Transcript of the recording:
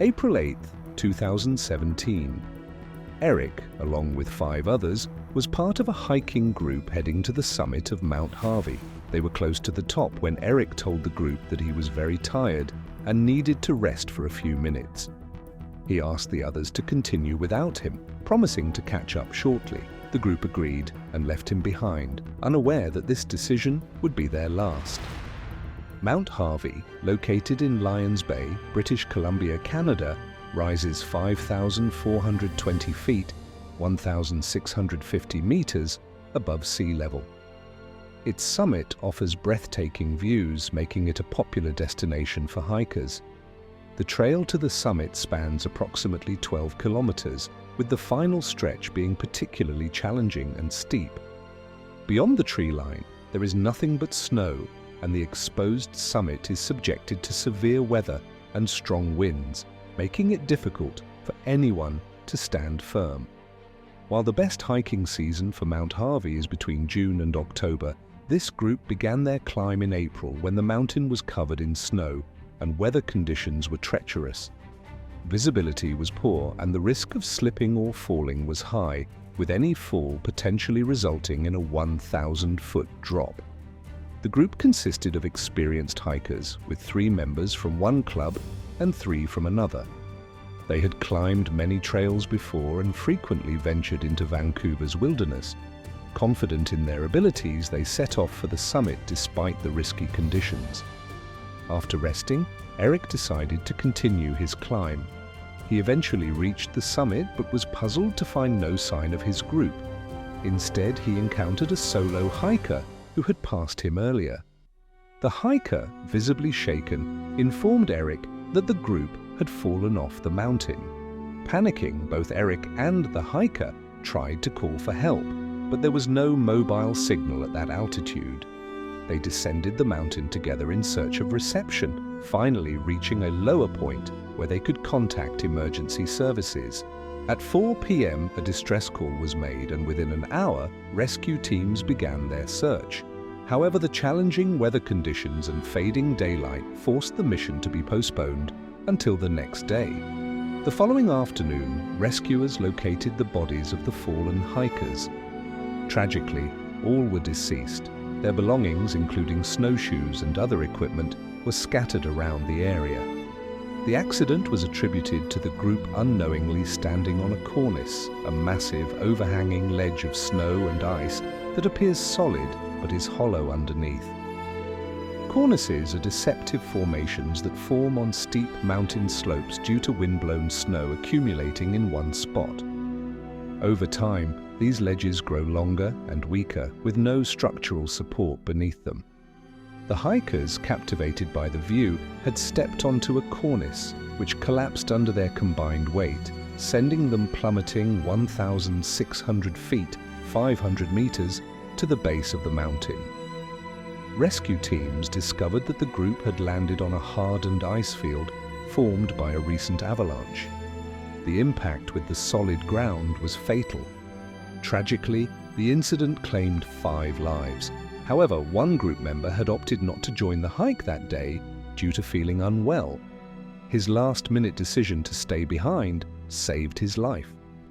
April 8, 2017. Eric, along with 5 others, was part of a hiking group heading to the summit of Mount Harvey. They were close to the top when Eric told the group that he was very tired and needed to rest for a few minutes. He asked the others to continue without him, promising to catch up shortly. The group agreed and left him behind, unaware that this decision would be their last. Mount Harvey, located in Lions Bay, British Columbia, Canada, rises 5,420 feet, 1,650 meters above sea level. Its summit offers breathtaking views, making it a popular destination for hikers. The trail to the summit spans approximately 12 kilometers, with the final stretch being particularly challenging and steep. Beyond the tree line, there is nothing but snow, and the exposed summit is subjected to severe weather and strong winds, making it difficult for anyone to stand firm. While the best hiking season for Mount Harvey is between June and October, this group began their climb in April when the mountain was covered in snow and weather conditions were treacherous. Visibility was poor and the risk of slipping or falling was high, with any fall potentially resulting in a 1,000-foot drop. The group consisted of experienced hikers, with 3 members from one club and 3 from another. They had climbed many trails before and frequently ventured into Vancouver's wilderness. Confident in their abilities, they set off for the summit despite the risky conditions. After resting, Eric decided to continue his climb. He eventually reached the summit but was puzzled to find no sign of his group. Instead, he encountered a solo hiker who had passed him earlier. The hiker, visibly shaken, informed Eric that the group had fallen off the mountain. Panicking, both Eric and the hiker tried to call for help, but there was no mobile signal at that altitude. They descended the mountain together in search of reception, finally reaching a lower point where they could contact emergency services. At 4 p.m., a distress call was made, and within an hour, rescue teams began their search. However, the challenging weather conditions and fading daylight forced the mission to be postponed until the next day. The following afternoon, rescuers located the bodies of the fallen hikers. Tragically, all were deceased. Their belongings, including snowshoes and other equipment, were scattered around the area. The accident was attributed to the group unknowingly standing on a cornice, a massive overhanging ledge of snow and ice that appears solid but is hollow underneath. Cornices are deceptive formations that form on steep mountain slopes due to windblown snow accumulating in one spot. Over time, these ledges grow longer and weaker, with no structural support beneath them. The hikers, captivated by the view, had stepped onto a cornice, which collapsed under their combined weight, sending them plummeting 1,600 feet, 500 meters, to the base of the mountain. Rescue teams discovered that the group had landed on a hardened ice field formed by a recent avalanche. The impact with the solid ground was fatal. Tragically, the incident claimed 5 lives. However, one group member had opted not to join the hike that day due to feeling unwell. His last-minute decision to stay behind saved his life.